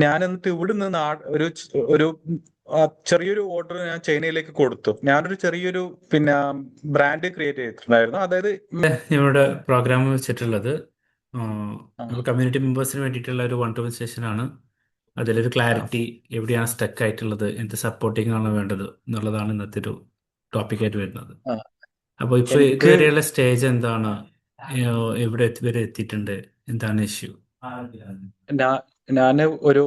ഞാൻ എന്നിട്ട് ഇവിടുന്ന് ഒരു ചെറിയൊരു ഓർഡർ ഞാൻ ചൈനയിലേക്ക് കൊടുത്തു. ഞാനൊരു ചെറിയൊരു പിന്നെ ബ്രാൻഡ് ക്രിയേറ്റ് ചെയ്തിട്ടുണ്ടായിരുന്നു. അതായത് ഞങ്ങളുടെ പ്രോഗ്രാം വെച്ചിട്ടുള്ളത് ആ, കമ്മ്യൂണിറ്റി മെമ്പേഴ്സിന് വേണ്ടിയിട്ടുള്ള ഒരു വൺ ടു വൺ സെഷനാണ്. അതിലൊരു ആ, ക്ലാരിറ്റി, എവിടെയാണ് സ്റ്റക്ക് ആയിട്ടുള്ളത്, എന്ത് സപ്പോർട്ടിംഗ് ആണ് വേണ്ടത് എന്നുള്ളതാണ് ഇന്നത്തെ ഒരു ടോപ്പിക്കായിട്ട് വരുന്നത്. ആ. അപ്പോൾ ഇപ്പോൾ എനിക്ക് ഇതുവരെയുള്ള സ്റ്റേജ് എന്താണ്? എവിടെ വരെ എത്തിയിട്ടുണ്ട്? എന്താണ് ഇഷ്യൂ? ഞാൻ ഒരു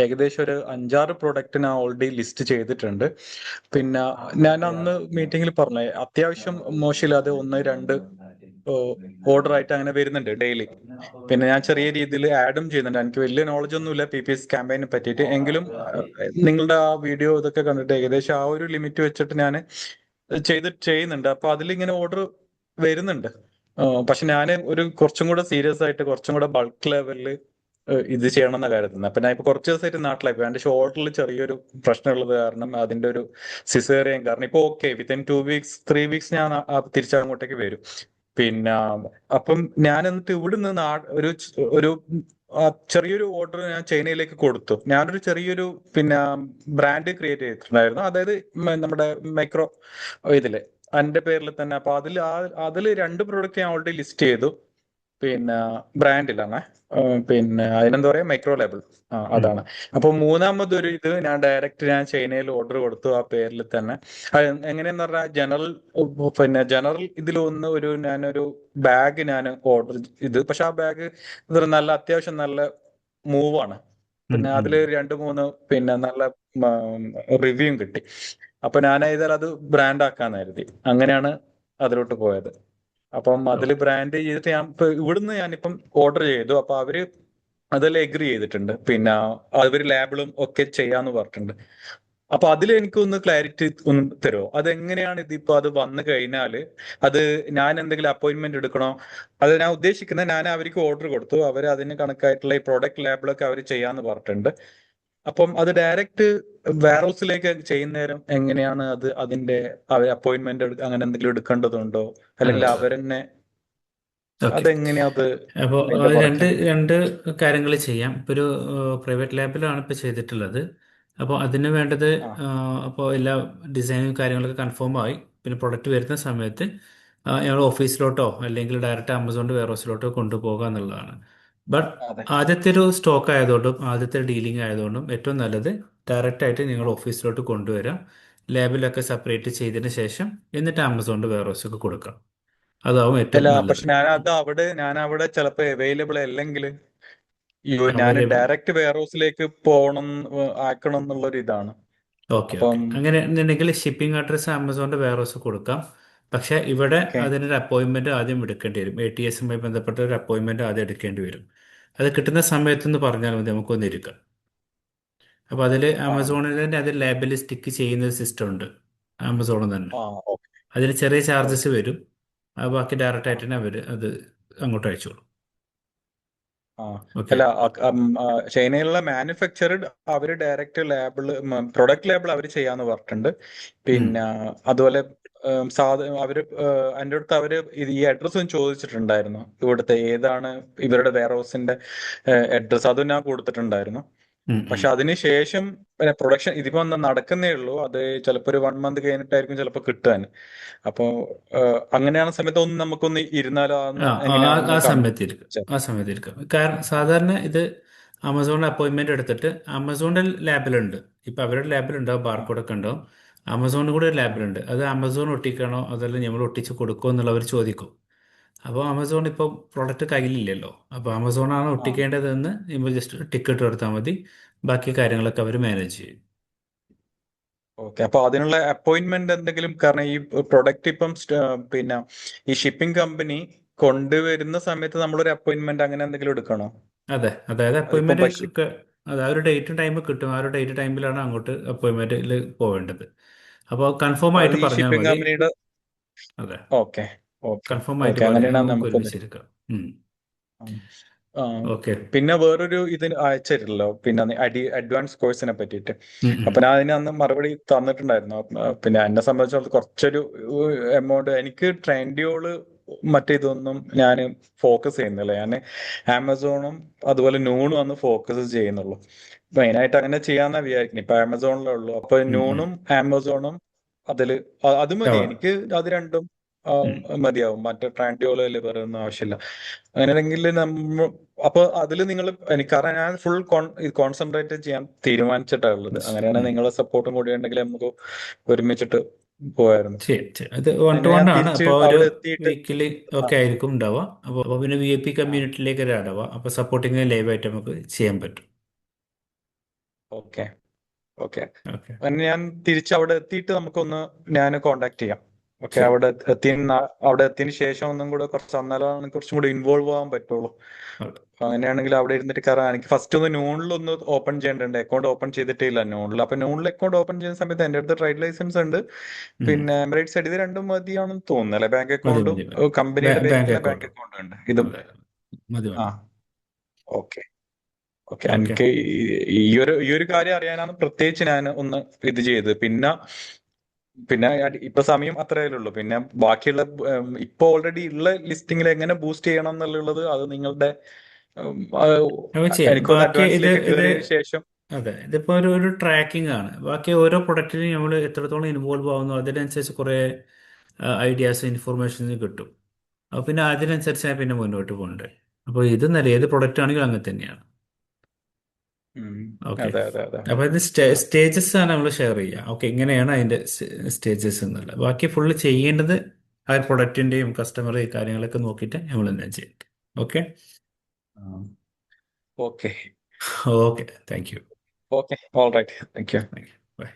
ഏകദേശം ഒരു 5-6 പ്രൊഡക്റ്റ് ഞാൻ ഓൾറെഡി ലിസ്റ്റ് ചെയ്തിട്ടുണ്ട്. പിന്നെ ഞാൻ അന്ന് മീറ്റിംഗിൽ പറഞ്ഞ അത്യാവശ്യം മോശമില്ലാതെ 1-2 ഓർഡർ ആയിട്ട് അങ്ങനെ വരുന്നുണ്ട് ഡെയിലി. പിന്നെ ഞാൻ ചെറിയ രീതിയിൽ ആഡും ചെയ്യുന്നുണ്ട്. എനിക്ക് വലിയ നോളജ് ഒന്നുമില്ല PPS ക്യാമ്പയിനെ പറ്റിയിട്ട്. എങ്കിലും നിങ്ങളുടെ ആ വീഡിയോ ഇതൊക്കെ കണ്ടിട്ട് ഏകദേശം ആ ഒരു ലിമിറ്റ് വെച്ചിട്ട് ഞാൻ ചെയ്യുന്നുണ്ട്. അപ്പൊ അതിലിങ്ങനെ ഓർഡർ വരുന്നുണ്ട്. പക്ഷെ ഞാൻ ഒരു കുറച്ചും കൂടെ സീരിയസ് ആയിട്ട് കുറച്ചും കൂടെ ബൾക്ക് ലെവലിൽ ഇത് ചെയ്യണം എന്ന കരുതുന്നത്. അപ്പൊ ഞാൻ ഇപ്പൊ കുറച്ച് ദിവസമായിട്ട് നാട്ടിലായി പോയി. എന്റെ ഷോൾഡറിൽ ചെറിയൊരു പ്രശ്നമുള്ളത് കാരണം അതിന്റെ ഒരു സിസേറിയൻ കാരണം ഇപ്പൊ ഓക്കെ വിത്തിൻ 2 വീക്സ് 3 വീക്സ് ഞാൻ തിരിച്ചങ്ങോട്ടേക്ക് വരും. പിന്നെ അപ്പം ഞാൻ എന്നിട്ട് ഇവിടുന്ന് ഒരു ചെറിയൊരു ഓർഡർ ഞാൻ ചൈനയിലേക്ക് കൊടുത്തു. ഞാനൊരു ചെറിയൊരു പിന്നെ ബ്രാൻഡ് ക്രിയേറ്റ് ചെയ്തിട്ടുണ്ടായിരുന്നു. അതായത് നമ്മുടെ മൈക്രോ ഇതില് എന്റെ പേരിൽ തന്നെ. അപ്പൊ അതില് 2 പ്രോഡക്റ്റ് ഞാൻ ഓൾറെഡി ലിസ്റ്റ് ചെയ്തു. പിന്നെ ബ്രാൻഡിലാണ്. പിന്നെ അതിനെന്താ പറയാ മൈക്രോ ലേബിൾ. അതാണ്. അപ്പൊ മൂന്നാമതൊരു ഇത് ഞാൻ ചൈനയിൽ ഓർഡർ കൊടുത്തു ആ പേരിൽ തന്നെ. അത് എങ്ങനെയെന്ന് പറഞ്ഞാൽ ജനറൽ ഇതിലൊന്ന് ഞാനൊരു ബാഗ് ഞാൻ ഓർഡർ പക്ഷെ ആ ബാഗ് നല്ല അത്യാവശ്യം നല്ല മൂവാണ്. പിന്നെ അതിൽ 2-3 പിന്നെ നല്ല റിവ്യൂയും കിട്ടി. അപ്പൊ ഞാൻ ഏതായാലും അത് ബ്രാൻഡ് ആക്കാന്ന് കരുതി. അങ്ങനെയാണ് അതിലോട്ട് പോയത്. അപ്പം അതിൽ ബ്രാൻഡ് ചെയ്തിട്ട് ഇവിടുന്ന് ഞാനിപ്പം ഓർഡർ ചെയ്തു. അപ്പൊ അവര് അതെല്ലാം എഗ്രി ചെയ്തിട്ടുണ്ട്. പിന്നെ അവര് ലേബിളും ഒക്കെ ചെയ്യാന്ന് പറഞ്ഞിട്ടുണ്ട്. അപ്പൊ അതിൽ എനിക്കൊന്ന് ക്ലാരിറ്റി ഒന്ന് തരുമോ? അതെങ്ങനെയാണ് ഇതിപ്പോ അത് വന്നു കഴിഞ്ഞാല് അത് ഞാൻ എന്തെങ്കിലും അപ്പോയിന്റ്മെന്റ് എടുക്കണോ? അത് ഞാൻ ഉദ്ദേശിക്കുന്നത് ഞാൻ അവർക്ക് ഓർഡർ കൊടുത്തു. അവർ അതിന് കണക്കായിട്ടുള്ള ഈ പ്രോഡക്റ്റ് ലേബിളൊക്കെ അവർ ചെയ്യാന്ന് പറഞ്ഞിട്ടുണ്ട്. അപ്പം അത് ഡയറക്റ്റ് വെയർ ഹൗസിലേക്ക് ചെയ്യുന്നേരം എങ്ങനെയാണ് അതിന്റെ അപ്പോയിന്റ്മെന്റ് അങ്ങനെ എന്തെങ്കിലും എടുക്കേണ്ടതുണ്ടോ? അല്ലെങ്കിൽ അതെ. അവരെന്നെ ഓക്കെ. അതെങ്ങനെയാ അത് അപ്പോൾ അതിന്റെ രണ്ട് പ്രൊഡക്ഷൻ? രണ്ട് കാര്യങ്ങൾ ചെയ്യാം. ഇപ്പോൾ ഒരു പ്രൈവറ്റ് ലാബിലാണ് ഇപ്പോൾ ചെയ്തിട്ടുള്ളത്. അപ്പോൾ അതിന് വേണ്ടത് ആ, അപ്പോൾ എല്ലാ ഡിസൈനും കാര്യങ്ങളൊക്കെ കൺഫേം ആയി. പിന്നെ പ്രൊഡക്റ്റ് വരുന്ന സമയത്ത് ഞങ്ങൾ ഓഫീസിലോട്ടോ അല്ലെങ്കിൽ ഡയറക്റ്റ് ആമസോണിൻ്റെ വെയർഹൗസിലോട്ടോ കൊണ്ടുപോകുക എന്നുള്ളതാണ്. ബട്ട് അതെ. ആദ്യത്തെ ഒരു സ്റ്റോക്ക് ആയതുകൊണ്ടും ആദ്യത്തെ ഡീലിംഗ് ആയതുകൊണ്ടും ഏറ്റവും നല്ലത് ഡയറക്റ്റ് ആയിട്ട് നിങ്ങൾ ഓഫീസിലോട്ട് കൊണ്ടുവരാം. ലാബിലൊക്കെ സെപ്പറേറ്റ് ചെയ്തതിന് ശേഷം എന്നിട്ട് ആമസോണിൻ്റെ വെയർഹൗസൊക്കെ കൊടുക്കാം. അതാവും ഏറ്റവും അല്ല, നല്ലത്. പക്ഷെ ഞാൻ അവിടെ ചിലപ്പോ അവൈലബിൾ അല്ലെങ്കിൽ ഞാൻ അവൈലബിൾ. ഡയറക്റ്റ് വെയർ ഹൗസിലേക്ക് പോകണം, ആക്കണം എന്നുള്ളൊരു ഇതാണ്. Okay, okay. അപ്പം അങ്ങനെ ഉണ്ടെങ്കിൽ ഷിപ്പിംഗ് അഡ്രസ്സ് ആമസോണിൻ്റെ വെയർഹൗസ് കൊടുക്കാം. പക്ഷേ ഇവിടെ ഓക്കെ. അതിനൊരു അപ്പോയിൻമെൻറ്റ് ആദ്യം എടുക്കേണ്ടി വരും. ATSുമായി ബന്ധപ്പെട്ട ഒരു അപ്പോയിൻമെൻറ്റ് ആദ്യം എടുക്കേണ്ടി വരും. അത് കിട്ടുന്ന സമയത്തൊന്ന് പറഞ്ഞാൽ മതി, നമുക്കൊന്ന് ഇരിക്കാം. അപ്പോൾ അതിൽ ആ, ആമസോണിൽ തന്നെ അതിൽ ലേബിൽ സ്റ്റിക്ക് ചെയ്യുന്ന ഒരു സിസ്റ്റം ഉണ്ട്, ആമസോണിൽ തന്നെ. ആ, ഓക്കെ. അതിൽ ചെറിയ ഓക്കെ. ചാർജസ് വരും. അത് ബാക്കി ഡയറക്റ്റ് ആയിട്ട് തന്നെ അവർ അത് അങ്ങോട്ട് അയച്ചോളും. ആ, ഓക്കെ. അല്ല, ചൈനയിലുള്ള മാനുഫാക്ചർഡ് അവര് ഡയറക്റ്റ് ലേബിള് പ്രൊഡക്റ്റ് ലേബിൾ അവർ ചെയ്യാന്ന് പറഞ്ഞിട്ടുണ്ട്. പിന്നെ അതുപോലെ എൻ്റെ അടുത്ത് ഈ അഡ്രസ്സും ചോദിച്ചിട്ടുണ്ടായിരുന്നു. ഇവിടുത്തെ ഏതാണ് ഇവരുടെ വെയർ ഹൗസിന്റെ അഡ്രസ്സ്, അതും ഞാൻ കൊടുത്തിട്ടുണ്ടായിരുന്നു. പക്ഷെ അതിനുശേഷം പ്രൊഡക്ഷൻ ഇതിപ്പോ ഒന്ന് നടക്കുന്നേ ഉള്ളൂ. അത് ചിലപ്പോ ഒരു 1 മന്ത് കഴിഞ്ഞിട്ടായിരിക്കും ചിലപ്പോ കിട്ടാൻ. അപ്പോ അങ്ങനെയാണ് സമയത്ത് ഒന്ന് നമുക്കൊന്ന് ഇരുന്നാലോ? ആ ആ ആ എങ്ങനെയാണെന്ന് സമയത്ത് ഇരിക്കും. ആ സമയത്ത് ഇരിക്കും. കാരണം സാധാരണ ഇത് ആമസോണിൽ അപ്പോയിൻമെന്റ് എടുത്തിട്ട് ആമസോണിന്റെ ലാബിലുണ്ട്. ഇപ്പൊ അവരുടെ ലാബിലുണ്ടാവും, ബാർകോഡൊക്കെ ഉണ്ടാവും. ആമസോണിൽ കൂടെ ഒരു ലാബിലുണ്ട്. അത് ആമസോൺ ഒട്ടിക്കണോ അതല്ല നമ്മൾ ഒട്ടിച്ച് കൊടുക്കുമോ എന്നുള്ളവർ ചോദിക്കും. അപ്പോൾ ആമസോൺ ഇപ്പോൾ പ്രൊഡക്റ്റ് കയ്യിലില്ലല്ലോ. അപ്പോൾ ആമസോണാണ് ആ, ഒട്ടിക്കേണ്ടതെന്ന് നമ്മൾ ജസ്റ്റ് ടിക്കറ്റ് എടുത്താൽ മതി. ബാക്കി കാര്യങ്ങളൊക്കെ അവർ മാനേജ് ചെയ്യും. ഓക്കെ. അപ്പൊ അതിനുള്ള അപ്പോയിന്റ്മെന്റ് എന്തെങ്കിലും, കാരണം ഈ പ്രൊഡക്റ്റ് ഇപ്പം പിന്നെ ഈ ഷിപ്പിംഗ് കമ്പനി കൊണ്ടുവരുന്ന സമയത്ത് നമ്മളൊരു അപ്പോയിന്റ്മെന്റ് അങ്ങനെ എന്തെങ്കിലും എടുക്കണോ? അതെ, അതായത് അതിപ്പം അപ്പോയിൻമെന്റ് ഒക്കെ അത് ആ ഒരു ഡേറ്റും ടൈമും കിട്ടും. ആ ഒരു ഡേറ്റ് ടൈമിലാണ് അങ്ങോട്ട് അപ്പോയിൻമെന്റിൽ പോവേണ്ടത്. അപ്പോൾ കൺഫേം ആയിട്ട് ഈ പറഞ്ഞാൽ ഷിപ്പിംഗ് മതി. കമ്പനിയുടെ അതെ, ഓക്കെ. ഓക്കെ. കൺഫേം ആയിട്ട് ഓക്കെ. പറഞ്ഞാൽ അങ്ങനെയാണെങ്കിൽ നമുക്ക് നമുക്കൊന്ന് ഒരുമിച്ചിരിക്കാം. ഉം. ആ, ഓക്കെ. പിന്നെ വേറൊരു ഇതിന് അയച്ചിട്ടില്ലല്ലോ, പിന്നെ അഡ്വാൻസ് കോഴ്സിനെ പറ്റിയിട്ട്. അപ്പൊ ഞാൻ അതിന് അന്ന് മറുപടി തന്നിട്ടുണ്ടായിരുന്നു. പിന്നെ എന്നെ സംബന്ധിച്ചിടത്തോളം കുറച്ചൊരു എമൗണ്ട് എനിക്ക് ട്രെൻഡ്യോള് മറ്റേതൊന്നും ഞാൻ ഫോക്കസ് ചെയ്യുന്നില്ല. ഞാൻ ആമസോണും അതുപോലെ നൂണും ആണ് ഫോക്കസ് ചെയ്യുന്നുള്ളൂ. മെയിനായിട്ട് അങ്ങനെ ചെയ്യാന്നാ വിചാരിക്കുന്നത്. ഇപ്പൊ ആമസോണിലേ ഉള്ളൂ. അപ്പൊ ഉം, ഉം. നൂണും ആമസോണും അതില് അത് മതി. ആവാം. എനിക്ക് അത് രണ്ടും ഉം. മതിയാവും. മറ്റേ ട്രാൻഡ്യോളോ അല്ലേ പറയുന്ന ആവശ്യമില്ല. അങ്ങനെയാണെങ്കിൽ അപ്പൊ അതിൽ നിങ്ങൾ എനിക്ക് കാരണം ഞാൻ ഫുൾ കോൺസെൻട്രേറ്റ് ചെയ്യാൻ തീരുമാനിച്ചിട്ടാണ് ഉള്ളത്. അങ്ങനെയാണെങ്കിൽ നിങ്ങളെ സപ്പോർട്ടും കൂടി ഉണ്ടെങ്കിൽ നമുക്ക് ഒരുമിച്ചിട്ട് പോയായിരുന്നു. ശരി ശരി. അത് വൺ ടു അങ്ങനെ വൺ ഞാൻ ആണ്. തിരിച്ച് അപ്പോൾ ഒരു അവിടെ എത്തിയിട്ട് വീക്കിലി ഒക്കെ ആയിരിക്കും ഉണ്ടാവുക. അപ്പോൾ പിന്നെ VIP കമ്മ്യൂണിറ്റിയിലേക്ക് ഒരു ആഡ് ആവുക. അപ്പോൾ സപ്പോർട്ടിങ് ലൈവായിട്ട് നമുക്ക് ചെയ്യാൻ പറ്റും. Okay okay. ഓക്കെ അങ്ങനെ ഞാൻ തിരിച്ച് അവിടെ എത്തിയിട്ട് ഞാൻ കോണ്ടാക്ട് ചെയ്യാം. ഓക്കെ. ശരി. അവിടെ എത്തിയതിന് ശേഷം ഒന്നും കൂടെ അന്നാലാണ് കുറച്ചും കൂടി ഇൻവോൾവ് ആവാൻ പറ്റുള്ളൂ. ഓക്കെ. അപ്പൊ അങ്ങനെയാണെങ്കിൽ അവിടെ ഇരുന്നിട്ട് കയറാൻ എനിക്ക് ഫസ്റ്റ് നൂണിലൊന്ന് ഓപ്പൺ ചെയ്യേണ്ടതുണ്ട്. അക്കൗണ്ട് ഓപ്പൺ ചെയ്തിട്ടേ ഇല്ല നൂണിൽ. അപ്പൊ നൂണിൽ അക്കൗണ്ട് ഓപ്പൺ ചെയ്യുന്ന സമയത്ത് എന്റെ അടുത്ത് ട്രേഡ് ലൈസൻസ് ഉണ്ട്, ഉം. പിന്നെ എമിറേറ്റ്സ് ഇത് രണ്ടും മതിയാണെന്ന് തോന്നുന്നു അല്ലെ? ബാങ്ക് മതി അക്കൗണ്ടും മതി മതി. കമ്പനിയുടെ ബാങ്ക് പേരിലുള്ള ബാങ്ക് അക്കൗണ്ട് അക്കൗണ്ട് ഉണ്ട്. ഇത് അതെ മതി ആ മതി. Okay okay. ഓക്കെ എനിക്ക് ഈ ഒരു കാര്യം അറിയാനാണ് പ്രത്യേകിച്ച് ഞാൻ ഒന്ന് ഇത് ചെയ്തത്. പിന്നെ ഇപ്പൊ സമയം അത്രയേ ഉള്ളൂ. പിന്നെ ബാക്കിയുള്ള ഇപ്പൊ ഓൾറെഡി ഉള്ള ലിസ്റ്റിംഗിൽ എങ്ങനെ ബൂസ്റ്റ് ചെയ്യണം എന്നുള്ളത് അത് നിങ്ങളുടെ അപ്പോൾ ചെയ്യാം. എനിക്കൊന്ന് ബാക്കി ഇത് അഡ്വാൻസിലേക്ക് ഇത് കയറിയതിനു ശേഷം അതെ ഇതിപ്പോൾ ഒരു ട്രാക്കിംഗ് ആണ്. ബാക്കി ഓരോ പ്രൊഡക്റ്റിനും നമ്മൾ എത്രത്തോളം ഇൻവോൾവ് ആവുന്നു അതിനനുസരിച്ച് കുറേ ഐഡിയാസ് ഇൻഫർമേഷൻസ് കിട്ടും. അപ്പോൾ പിന്നെ അതിനനുസരിച്ച് പിന്നെ മുന്നോട്ട് പോകണ്ടേ. അപ്പോൾ ഇത് നല്ല ഏത് പ്രൊഡക്റ്റ് ആണെങ്കിലും അങ്ങനെ തന്നെയാണ്. ഓക്കെ. അതെ അതെ അതെ. അപ്പോൾ ഇത് സ്റ്റേജസ് ആണ് നമ്മൾ ഷെയർ ചെയ്യുക. ഓക്കെ ഇങ്ങനെയാണ് അതിൻ്റെ സ്റ്റേജസ് എന്നുള്ളത്. ബാക്കി ഫുള്ള് ചെയ്യേണ്ടത് ആ പ്രൊഡക്റ്റിൻ്റെയും കസ്റ്റമറുടെയും കാര്യങ്ങളൊക്കെ നോക്കിയിട്ട് നമ്മൾ തന്നെ ചെയ്യും. Okay okay okay thank you. Okay. All right. Thank you. Thank U.